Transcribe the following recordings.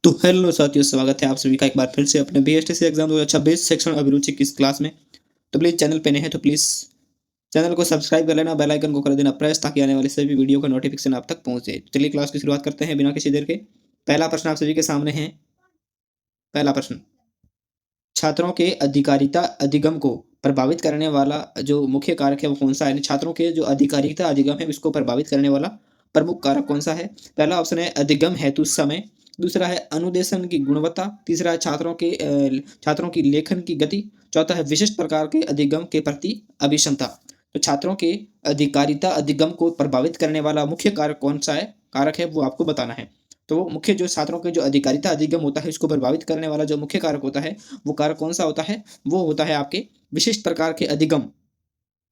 तो हेलो साथियों, स्वागत है आप सभी का एक बार फिर से अपने बीएसटीसी एग्जाम 2026 सेक्शन अभिरुचि की इस क्लास में। तो प्लीज़ चैनल पे नए हैं तो प्लीज़ चैनल को सब्सक्राइब कर लेना, बेल आइकन को कर देना प्रेस ताकि आने वाले सभी वीडियो का नोटिफिकेशन आप तक पहुंच जाए। चलिए क्लास की शुरुआत करते हैं बिना किसी देर के। पहला प्रश्न आप सभी के सामने है। पहला प्रश्न, छात्रों के अधिकारिता अधिगम को प्रभावित करने वाला जो मुख्य कारक है वो कौन सा है? छात्रों के जो अधिकारिता अधिगम है इसको प्रभावित करने वाला प्रमुख कारक कौन सा है? पहला ऑप्शन है अधिगम हेतु समय, दूसरा है अनुदेशन की गुणवत्ता, तीसरा है छात्रों की लेखन की गति, चौथा है विशिष्ट प्रकार के अधिगम के प्रति अभिक्षमता। तो छात्रों के अधिकारिता अधिगम को प्रभावित करने वाला मुख्य कारक कौन सा है? कारक है वो आपको बताना है। तो वो मुख्य जो छात्रों के जो अधिकारिता अधिगम होता है इसको प्रभावित करने वाला जो मुख्य कारक होता है वो कारक कौन सा होता है? वो होता है आपके विशिष्ट प्रकार के अधिगम।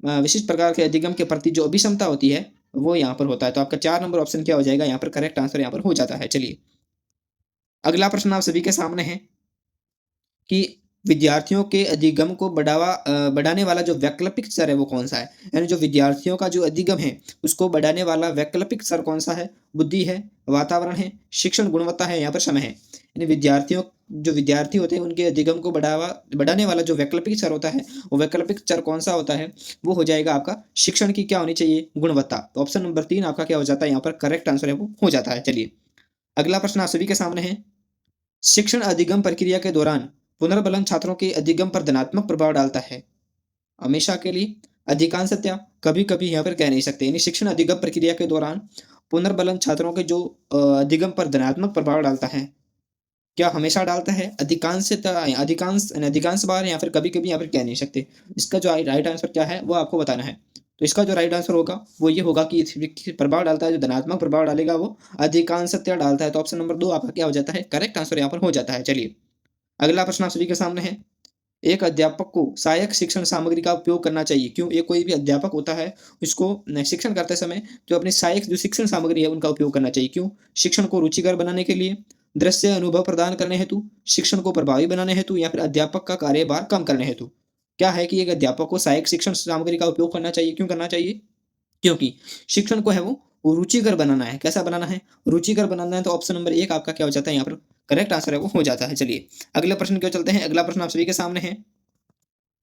विशिष्ट प्रकार के अधिगम के प्रति जो अभिक्षमता होती है वो यहाँ पर होता है। तो आपका 4 नंबर ऑप्शन क्या हो जाएगा? यहाँ पर करेक्ट आंसर यहाँ पर हो जाता है। चलिए, अगला प्रश्न आप सभी के सामने है कि विद्यार्थियों के अधिगम को बढ़ाने वाला जो वैकल्पिक स्तर है वो कौन-सा है? यानी जो विद्यार्थियों का जो अधिगम है उसको बढ़ाने वाला वैकल्पिक स्तर कौन-सा है? बुद्धि है, वातावरण है, शिक्षण गुणवत्ता है, यहाँ पर समय है। यानी जो विद्यार्थी होते हैं उनके अधिगम को बढ़ाने वाला जो वैकल्पिक स्तर होता है, वो वैकल्पिक स्तर कौन-सा होता है? वो हो जाएगा आपका शिक्षण की क्या होनी चाहिए? गुणवत्ता। तो ऑप्शन नंबर 3 आपका क्या हो जाता है? यहाँ पर करेक्ट आंसर है वो हो जाता है। चलिए, अगला प्रश्न आप सभी के सामने है। शिक्षण अधिगम प्रक्रिया के दौरान पुनर्बलन छात्रों के अधिगम पर धनात्मक प्रभाव डालता है? हमेशा के लिए, अधिकांशतः, कभी-कभी यहाँ पर कह नहीं सकते। यानी शिक्षण अधिगम प्रक्रिया के दौरान पुनर्बलन छात्रों के जो अधिगम पर धनात्मक प्रभाव डालता है, क्या हमेशा डालता है, अधिकांशतः या अधिकांश बार, या फिर कभी-कभी यहाँ पर कह नहीं सकते। इसका जो राइट आंसर क्या है वो आपको बताना है। तो इसका जो राइट आंसर होगा वो ये होगा कि इस व्यक्ति पे प्रभाव डालता है, जो धनात्मक प्रभाव डालेगा वो अधिकांशतः डालता है। तो ऑप्शन नंबर 2 आपका क्या हो जाता है? करेक्ट आंसर यहाँ पर हो जाता है। चलिए, अगला प्रश्न आप सभी के सामने है। एक अध्यापक को सहायक शिक्षण सामग्री का उपयोग करना चाहिए, क्यों? ये कोई भी अध्यापक होता है उसको शिक्षण करते समय जो अपनी सहायक जो शिक्षण सामग्री है उनका उपयोग करना चाहिए, क्यों? शिक्षण को रुचिकर बनाने के लिए, दृश्य अनुभव प्रदान करने हेतु, शिक्षण को प्रभावी बनाने हेतु, या फिर अध्यापक का कार्यभार कम करने हेतु। क्या है कि एक अध्यापक को सहायक शिक्षण सामग्री का उपयोग करना चाहिए? क्यों करना चाहिए? क्योंकि शिक्षण को है वो रुचिकर बनाना है। कैसा बनाना है? रुचिकर बनाना है। तो ऑप्शन नंबर 1 आपका क्या हो जाता है? यहाँ पर करेक्ट आंसर है वो हो जाता है। चलिए, अगले प्रश्न की ओर चलते हैं। अगला प्रश्न आप सभी के सामने है।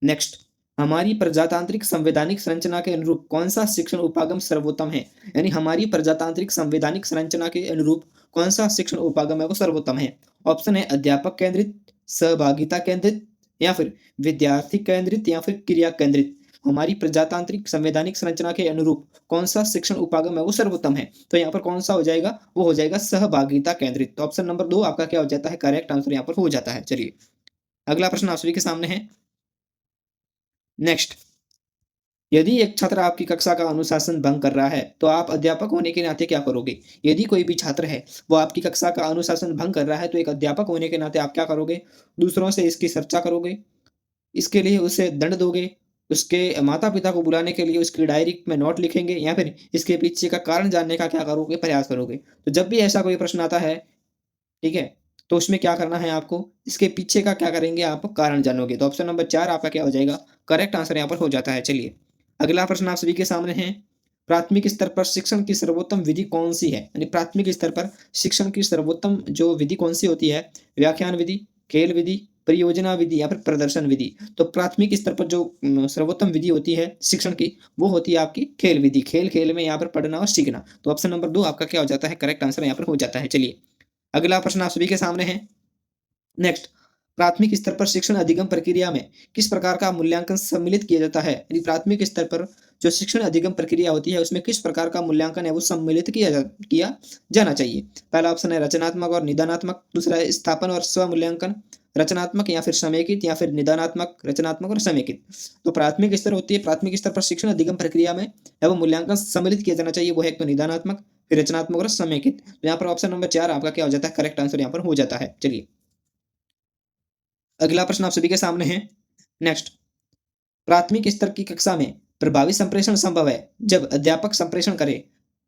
नेक्स्ट, हमारी प्रजातांत्रिक संवैधानिक संरचना के अनुरूप कौन सा शिक्षण उपागम सर्वोत्तम है? यानी हमारी प्रजातांत्रिक संवैधानिक संरचना के अनुरूप कौन सा शिक्षण उपागम है वो सर्वोत्तम है? ऑप्शन है अध्यापक केंद्रित, सहभागिता केंद्रित, या फिर विद्यार्थी केंद्रित, या फिर क्रिया केंद्रित। हमारी प्रजातांत्रिक संवैधानिक संरचना के अनुरूप कौन सा शिक्षण उपागम है वो सर्वोत्तम है? तो यहाँ पर कौन सा हो जाएगा? वो हो जाएगा सहभागिता केंद्रित। तो ऑप्शन नंबर 2 आपका क्या हो जाता है? करेक्ट आंसर यहाँ पर हो जाता है। चलिए, अगला प्रश्न आप सभी के सामने है। नेक्स्ट, यदि एक छात्र आपकी कक्षा का अनुशासन भंग कर रहा है तो आप अध्यापक होने के नाते क्या करोगे? यदि कोई भी छात्र है वो आपकी कक्षा का अनुशासन भंग कर रहा है तो एक अध्यापक होने के नाते आप क्या करोगे? दूसरों से इसकी चर्चा करोगे, इसके लिए उसे दंड दोगे, उसके माता पिता को बुलाने के लिए उसकी डायरी में नोट लिखेंगे, या फिर इसके पीछे का कारण जानने का क्या करोगे? प्रयास करोगे। तो जब भी ऐसा कोई प्रश्न आता है, ठीक है, तो उसमें क्या करना है आपको? इसके पीछे का क्या करेंगे आप? कारण जानोगे। तो ऑप्शन नंबर 4 आपका क्या हो जाएगा? करेक्ट आंसर यहाँ पर हो जाता है। चलिए, अगला प्रश्न आप सभी के सामने है। प्राथमिक स्तर पर शिक्षण की सर्वोत्तम विधि कौन-सी है? यानी प्राथमिक स्तर पर शिक्षण की सर्वोत्तम जो विधि कौन-सी होती है? व्याख्यान विधि, खेल विधि, परियोजना विधि, या फिर प्रदर्शन विधि। तो प्राथमिक स्तर पर जो सर्वोत्तम विधि होती है शिक्षण की, वो होती है आपकी खेल विधि। खेल-खेल में यहाँ पर पढ़ना और सीखना। तो ऑप्शन नंबर 2 आपका क्या हो जाता है? करेक्ट आंसर यहाँ पर हो जाता है। चलिए, अगला प्रश्न आप सभी के सामने है। नेक्स्ट, प्राथमिक स्तर पर शिक्षण अधिगम प्रक्रिया में किस प्रकार का मूल्यांकन सम्मिलित किया जाता है? यानी प्राथमिक स्तर पर जो शिक्षण अधिगम प्रक्रिया होती है उसमें किस प्रकार का मूल्यांकन है वो सम्मिलित किया जाना चाहिए? पहला ऑप्शन है रचनात्मक और निदानात्मक, दूसरा है स्थापन और स्व-मूल्यांकन, रचनात्मक या फिर समेकित, या फिर निदानात्मक, रचनात्मक और समेकित। तो प्राथमिक स्तर होती है, प्राथमिक स्तर पर शिक्षण अधिगम प्रक्रिया में है वो मूल्यांकन सम्मिलित किया जाना चाहिए, वो है एक तो निदानात्मक, फिर रचनात्मक और समेकित। तो यहाँ पर ऑप्शन नंबर 4 आपका क्या हो जाता है? करेक्ट आंसर यहाँ पर हो जाता है। चलिए, अगला प्रश्न आप सभी के सामने है। नेक्स्ट, प्राथमिक स्तर की कक्षा में प्रभावी संप्रेषण संभव है जब अध्यापक संप्रेषण करे।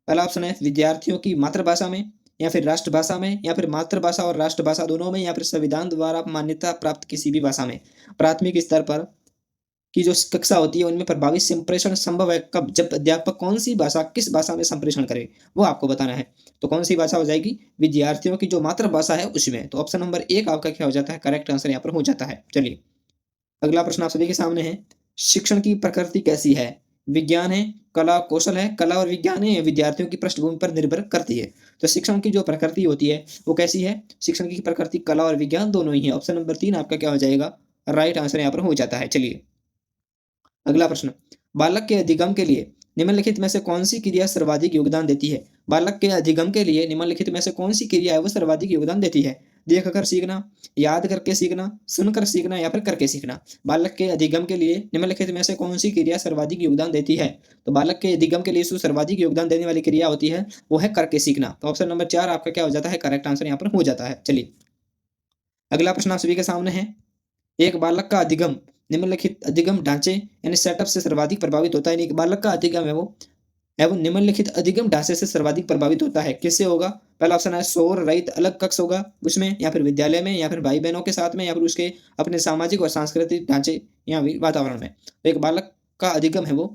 पहला ऑप्शन है विद्यार्थियों की मातृभाषा में, या फिर राष्ट्रभाषा में, या फिर मातृभाषा और राष्ट्रभाषा दोनों में, या फिर संविधान द्वारा मान्यता प्राप्त किसी भी भाषा में। प्राथमिक स्तर पर की जो कक्षा होती है उनमें प्रभावी संप्रेषण संभव है कब? जब अध्यापक कौन सी भाषा किस भाषा में संप्रेषण करे, वो आपको बताना है। तो कौन सी भाषा हो जाएगी? विद्यार्थियों की जो मातृभाषा है उसमें। तो ऑप्शन नंबर 1 आपका क्या हो जाता है? करेक्ट आंसर यहाँ पर हो जाता है। चलिए, अगला प्रश्न आप सभी के सामने है। शिक्षण की प्रकृति कैसी है? विज्ञान है, कला कौशल है, कला और विज्ञान है, या विद्यार्थियों की पृष्ठभूमि पर निर्भर करती है? तो शिक्षण की जो प्रकृति होती है वो कैसी है? शिक्षण की प्रकृति कला और विज्ञान दोनों ही है। ऑप्शन नंबर 3 आपका क्या हो जाएगा? राइट आंसर यहाँ पर हो जाता है। चलिए, अगला प्रश्न, बालक के अधिगम के लिए निम्नलिखित में से कौन सी क्रिया सर्वाधिक योगदान देती है? बालक के अधिगम के लिए निम्नलिखित में से कौन सी क्रिया है वो सर्वाधिक योगदान देती है? देख कर सीखना, याद करके सीखना, सुनकर सीखना, या फिर करके सीखना? बालक के अधिगम के लिए निम्नलिखित में से कौन सी क्रिया सर्वाधिक योगदान देती है? तो बालक के अधिगम के लिए जो सर्वाधिक योगदान देने वाली क्रिया होती है वो है करके सीखना। तो ऑप्शन नंबर 4 आपका क्या हो जाता है? करेक्ट आंसर यहाँ पर हो जाता है। चलिए, अगला प्रश्न आप सभी के सामने है। एक बालक का अधिगम निम्नलिखित अधिगम ढांचे यानी सेटअप से सर्वाधिक प्रभावित होता है। यानी कि बालक का अधिगम है वो निम्नलिखित अधिगम ढांचे से सर्वाधिक प्रभावित होता है। किससे होगा? पहला ऑप्शन है शोर रहित अलग कक्ष होगा उसमें, या फिर विद्यालय में, या फिर भाई बहनों के साथ में, या फिर उसके अपने सामाजिक और सांस्कृतिक ढांचे या वातावरण में। तो एक बालक का अधिगम है वो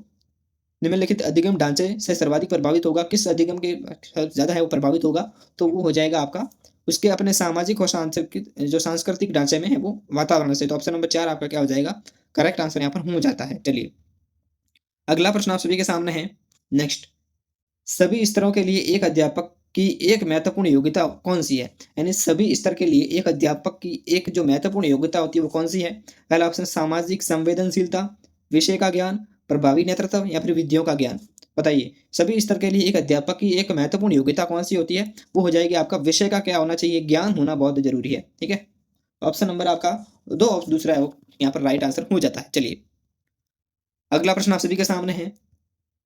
निम्नलिखित अधिगम ढांचे से सर्वाधिक प्रभावित होगा। किस अधिगम के ज्यादा है वो प्रभावित होगा? तो वो हो जाएगा आपका उसके अपने सामाजिक और सांस्कृतिक ढांचे में है वो वातावरण से। तो ऑप्शन नंबर 4 आपका क्या हो जाएगा? करेक्ट आंसर यहाँ पर हो जाता है। चलिए, अगला प्रश्न आप सभी के सामने है। नेक्स्ट, सभी स्तरों के लिए एक अध्यापक की एक महत्वपूर्ण योग्यता कौन सी है? यानी सभी स्तर के लिए एक अध्यापक की एक जो महत्वपूर्ण योग्यता होती है वो कौन सी है? पहला ऑप्शन सामाजिक संवेदनशीलता, विषय का ज्ञान, प्रभावी नेतृत्व, या फिर विधियों का ज्ञान? बताइए, सभी स्तर के लिए एक अध्यापक की एक महत्वपूर्ण योग्यता कौन सी होती है? वो हो जाएगी आपका विषय का क्या होना चाहिए? ज्ञान होना बहुत जरूरी है। ठीक है, ऑप्शन नंबर आपका दूसरा है वो यहाँ पर राइट आंसर हो जाता है। चलिए, अगला प्रश्न आप सभी के सामने है।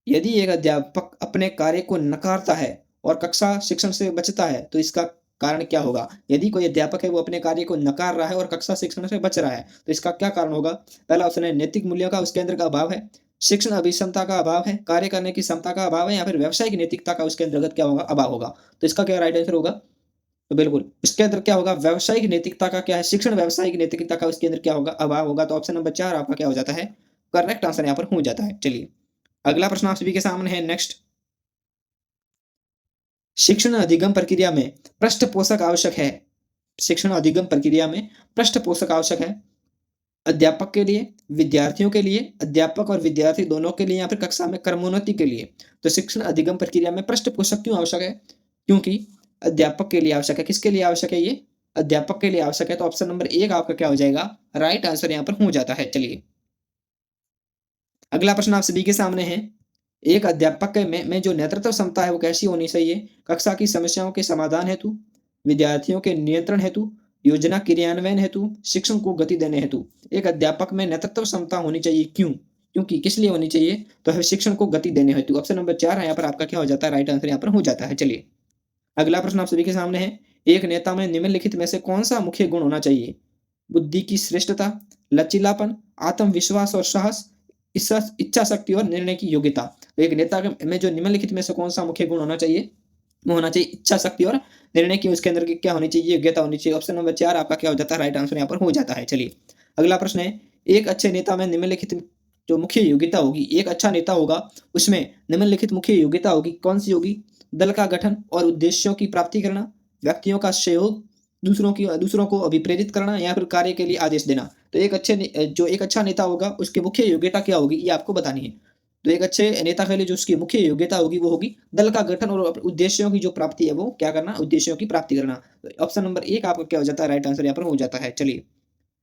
यदि एक अध्यापक अपने कार्य को नकारता है और कक्षा शिक्षण से बचता है तो इसका कारण क्या होगा? यदि कोई अध्यापक है वो अपने कार्य को नकार रहा है और कक्षा शिक्षण से बच रहा है तो इसका क्या कारण होगा? पहला ऑप्शन है नैतिक मूल्यों का उसके अंदर का अभाव है, शिक्षण अभिक्षमता का अभाव है, कार्य करने की क्षमता का अभाव है, या फिर व्यावसायिक नैतिकता का उसके अंतर्गत क्या होगा? अभाव होगा। तो इसका क्या राइट आंसर होगा? तो बिल्कुल इसके अंदर क्या होगा? व्यावसायिक नैतिकता का क्या है? शिक्षण व्यावसायिक नैतिकता का उसके अंदर क्या होगा? अभाव होगा। तो ऑप्शन नंबर 4 आपका क्या हो जाता है? करेक्ट आंसर यहाँ पर हो जाता है। चलिए, अगला प्रश्न आप सभी के सामने है। नेक्स्ट, शिक्षण अधिगम प्रक्रिया में पृष्ठपोषक आवश्यक है। शिक्षण अधिगम प्रक्रिया में पृष्ठपोषक आवश्यक है अध्यापक के लिए, विद्यार्थियों के लिए, अध्यापक और विद्यार्थी दोनों के लिए, या फिर कक्षा में क्रमोन्नति के लिए। तो शिक्षण अधिगम प्रक्रिया में पृष्ठपोषक क्यों आवश्यक है? क्योंकि अध्यापक के लिए आवश्यक है। किसके लिए आवश्यक है? ये अध्यापक के लिए आवश्यक है। तो ऑप्शन नंबर 1 आपका क्या हो जाएगा? राइट आंसर यहाँ पर हो जाता है। चलिए, अगला प्रश्न आप सभी के सामने है। एक अध्यापक में जो नेतृत्व क्षमता है वो कैसी होनी चाहिए? कक्षा की समस्याओं के समाधान हेतु, विद्यार्थियों के नियंत्रण हेतु, योजना क्रियान्वयन हेतु, शिक्षण को गति देने हेतु? एक अध्यापक में नेतृत्व क्षमता होनी चाहिए। क्यों? क्योंकि किस लिए होनी चाहिए? तो है शिक्षण को गति देने हेतु। ऑप्शन नंबर 4 है यहाँ पर आपका क्या हो जाता है? राइट आंसर यहाँ पर हो जाता है। चलिए, अगला प्रश्न आप सभी के सामने है। एक नेता में निम्नलिखित में से कौन सा मुख्य गुण होना चाहिए? बुद्धि की श्रेष्ठता, लचीलापन, आत्मविश्वास और साहस, इच्छा शक्ति और निर्णय की योग्यता? तो एक नेता में जो निम्नलिखित में से कौन सा मुख्य गुण होना चाहिए? वो होना चाहिए इच्छा शक्ति और निर्णय की उसके अंदर की क्या होनी चाहिए? योग्यता होनी चाहिए। ऑप्शन नंबर 4 आपका क्या हो जाता है? राइट आंसर यहाँ पर हो जाता है। चलिए, अगला प्रश्न है। एक अच्छे नेता में निम्नलिखित जो मुख्य योग्यता होगी, एक अच्छा नेता होगा उसमें निम्नलिखित मुख्य योग्यता होगी। कौन सी होगी? दल का गठन और उद्देश्यों की प्राप्ति करना, व्यक्तियों का सहयोग, दूसरों को अभिप्रेरित करना, या फिर कार्य के लिए आदेश देना? तो एक अच्छा नेता होगा उसकी मुख्य योग्यता क्या होगी ये आपको बतानी है। तो एक अच्छे नेता के लिए जो उसकी मुख्य योग्यता होगी वो होगी दल का गठन और उद्देश्यों की जो प्राप्ति है वो क्या करना? उद्देश्यों की प्राप्ति करना। तो ऑप्शन नंबर 1 आपका क्या हो जाता है? राइट आंसर यहाँ पर हो जाता है। चलिए,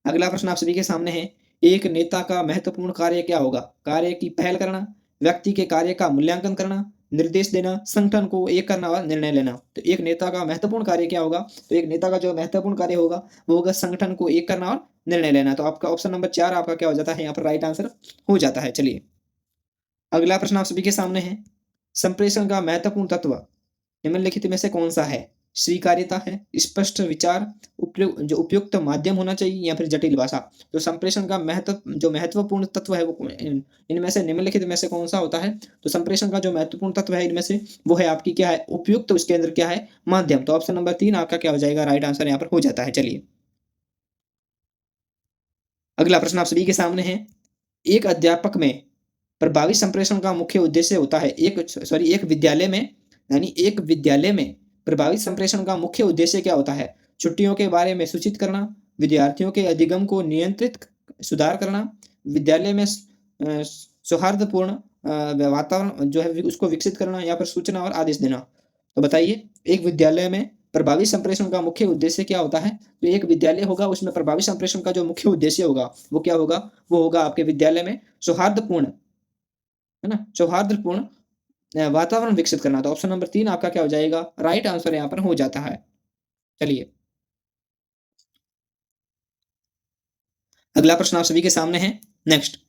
अगला प्रश्न आप सभी के सामने है। एक नेता का महत्वपूर्ण कार्य क्या होगा? कार्य की पहल करना, व्यक्ति के कार्य का मूल्यांकन करना, निर्देश देना, संगठन को एक करना और निर्णय लेना? तो एक नेता का महत्वपूर्ण कार्य क्या होगा? तो एक नेता का जो महत्वपूर्ण कार्य होगा वो होगा संगठन को एक करना और निर्णय लेना। तो आपका ऑप्शन नंबर 4 आपका क्या हो जाता है? यहाँ पर राइट आंसर हो जाता है। चलिए, अगला प्रश्न आप सभी के सामने है। संप्रेषण का महत्वपूर्ण तत्व निम्नलिखित में से कौन सा है? स्वीकार्यता है, स्पष्ट विचार, उपयुक्त माध्यम होना चाहिए, या फिर जटिल भाषा? तो संप्रेषण का महत्वपूर्ण तत्व है वो इनमें से निम्नलिखित में से कौन सा होता है? तो संप्रेषण का जो महत्वपूर्ण तत्व है इनमें से वो है आपकी क्या है? उपयुक्त, उसके अंदर क्या है? माध्यम। तो ऑप्शन नंबर 3 आपका क्या हो जाएगा? राइट आंसर यहाँ पर हो जाता है। चलिए, अगला प्रश्न आप सभी के सामने है। एक अध्यापक में प्रभावी संप्रेषण का मुख्य उद्देश्य होता है एक विद्यालय में, यानी एक विद्यालय में प्रभावी संप्रेषण का मुख्य उद्देश्य क्या होता है? छुट्टियों के बारे में सूचित करना, विद्यार्थियों के अधिगम को नियंत्रित सुधार करना, विद्यालय में सौहार्दपूर्ण वातावरण जो है उसको विकसित करना या फिर सूचना और आदेश देना। तो बताइए, एक विद्यालय में प्रभावी संप्रेषण का मुख्य उद्देश्य क्या होता है? तो एक विद्यालय होगा, उसमें प्रभावी संप्रेषण का जो मुख्य उद्देश्य होगा वो क्या होगा? वो होगा आपके विद्यालय में सौहार्दपूर्ण, है ना? सौहार्दपूर्ण वातावरण विकसित करना। तो ऑप्शन नंबर 3 आपका क्या हो जाएगा? राइट आंसर यहाँ पर हो जाता है। चलिए, अगला प्रश्न आप सभी के सामने है। नेक्स्ट,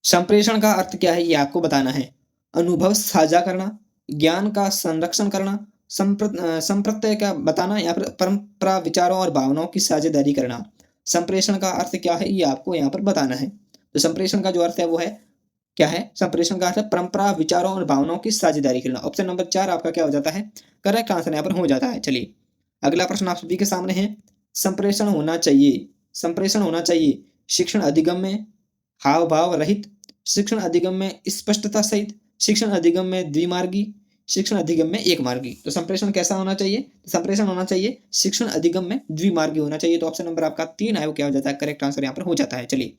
संप्रेषण का अर्थ क्या है ये आपको बताना है। अनुभव साझा करना, ज्ञान का संरक्षण करना, संप्रत्यय का बताना या फिर परंपरा, विचारों और भावनाओं की साझेदारी करना। संप्रेषण का अर्थ क्या है ये आपको यहाँ पर बताना है। तो संप्रेषण का जो अर्थ है वो है क्या है? संप्रेषण का अर्थ है परंपरा, विचारों और भावनाओं की साझेदारी करना। ऑप्शन नंबर 4 आपका क्या हो जाता है? करेक्ट आंसर यहाँ पर हो जाता है। चलिए, अगला प्रश्न आप सभी के सामने है। संप्रेषण होना चाहिए, संप्रेषण होना चाहिए शिक्षण अधिगम में हाव भाव रहित, शिक्षण अधिगम में स्पष्टता सहित, शिक्षण अधिगम में द्विमार्गी, शिक्षण अधिगम में एक मार्गी। तो संप्रेषण कैसा होना चाहिए? तो संप्रेषण होना चाहिए शिक्षण अधिगम में द्विमार्गी होना चाहिए। तो ऑप्शन नंबर आपका 3 है वो क्या हो जाता है? करेक्ट आंसर यहाँ पर हो जाता है। चलिए,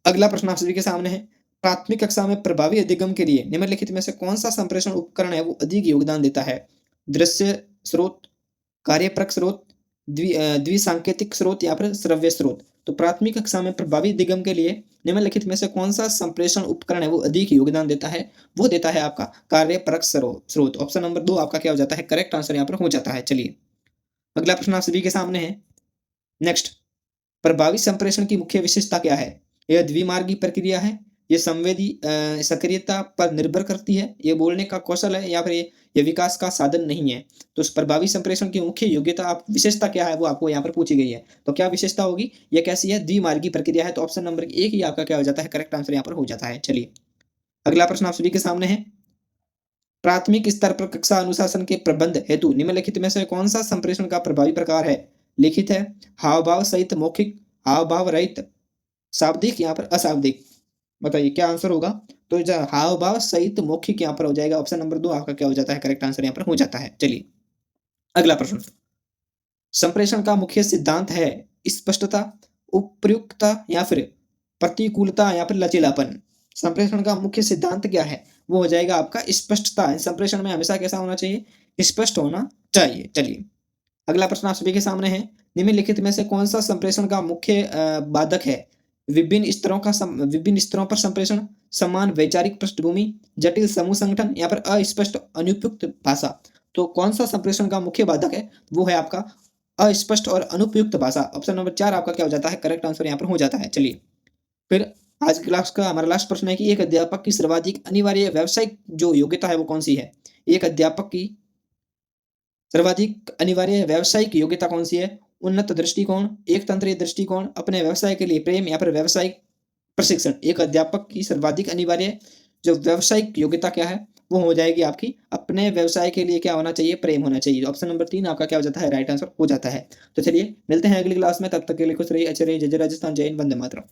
अगला प्रश्न आप सभी के सामने है। प्राथमिक कक्षा में प्रभावी अधिगम के लिए निम्नलिखित में से कौन सा संप्रेषण उपकरण है वो अधिक योगदान देता है? दृश्य स्रोत, कार्यप्रक स्रोत, द्विसांकेतिक स्रोत या फिर श्रव्य स्रोत। तो प्राथमिक कक्षा में प्रभावी अधिगम के लिए निम्नलिखित में से कौन सा संप्रेषण उपकरण है वो अधिक योगदान देता है? वो देता है आपका कार्यप्रक स्रोत। ऑप्शन नंबर 2 आपका क्या हो जाता है? करेक्ट आंसर यहाँ पर हो जाता है। चलिए, अगला प्रश्न आप सभी के सामने है। नेक्स्ट, प्रभावी संप्रेषण की मुख्य विशेषता क्या है? यह द्विमार्गी प्रक्रिया है, ये संवेदी सक्रियता पर निर्भर करती है, ये बोलने का कौशल है या फिर ये विकास का साधन नहीं है। तो उस प्रभावी संप्रेषण की मुख्य योग्यता आप विशेषता क्या है वो आपको यहाँ पर पूछी गई है। तो क्या विशेषता होगी? ये कैसी है? द्विमार्गी प्रक्रिया है। तो ऑप्शन नंबर 1 ही आपका क्या हो जाता है? करेक्ट आंसर यहाँ पर हो जाता है। चलिए, अगला प्रश्न आप सभी के सामने है। प्राथमिक स्तर पर कक्षा अनुशासन के प्रबंध हेतु निम्नलिखित में से कौन सा संप्रेषण का प्रभावी प्रकार है? लिखित है, हाव भाव सहित मौखिक, हाव भाव रहित, शाब्दिक या फिर अशाब्दिक। बताइए क्या आंसर होगा? तो हाव भाव सहित मौखिक यहाँ पर हो जाएगा। ऑप्शन नंबर 2 आपका क्या हो जाता है? करेक्ट आंसर यहाँ पर हो जाता है। चलिए, अगला प्रश्न, संप्रेषण का मुख्य सिद्धांत है स्पष्टता, उपयुक्तता या फिर प्रतिकूलता या फिर लचीलापन। संप्रेषण का मुख्य सिद्धांत क्या है? वो हो जाएगा आपका स्पष्टता। संप्रेषण में हमेशा कैसा होना चाहिए? स्पष्ट होना चाहिए। चलिए, अगला प्रश्न आप सभी के सामने है। निम्नलिखित में से कौन सा संप्रेषण का मुख्य बाधक है? विभिन्न स्तरों पर संप्रेषण, समान वैचारिक पृष्ठभूमि, जटिल समूह संगठन या फिर अस्पष्ट अनुपयुक्त भाषा। तो कौन सा संप्रेषण का मुख्य बाधक है? वो है आपका अस्पष्ट और अनुपयुक्त भाषा। ऑप्शन नंबर 4 आपका क्या हो जाता है? करेक्ट आंसर यहाँ पर हो जाता है। चलिए, फिर आज क्लास का हमारा लास्ट प्रश्न है कि एक अध्यापक की सर्वाधिक अनिवार्य व्यावसायिक जो योग्यता है वो कौन सी है? एक अध्यापक की सर्वाधिक अनिवार्य व्यावसायिक योग्यता कौन सी है? उन्नत दृष्टिकोण, एक तंत्रीय दृष्टिकोण, अपने व्यवसाय के लिए प्रेम या फिर व्यावसायिक प्रशिक्षण। एक अध्यापक की सर्वाधिक अनिवार्य जो व्यावसायिक योग्यता क्या है? वो हो जाएगी आपकी अपने व्यवसाय के लिए क्या होना चाहिए? प्रेम होना चाहिए। ऑप्शन नंबर 3 आपका क्या हो जाता है? राइट आंसर हो जाता है। तो चलिए, मिलते हैं अगली क्लास में। तब तक के लिए खुश रहिए, अच्छे रहिए। जय जय राजस्थान, जय हिंद, वंदे मातरम।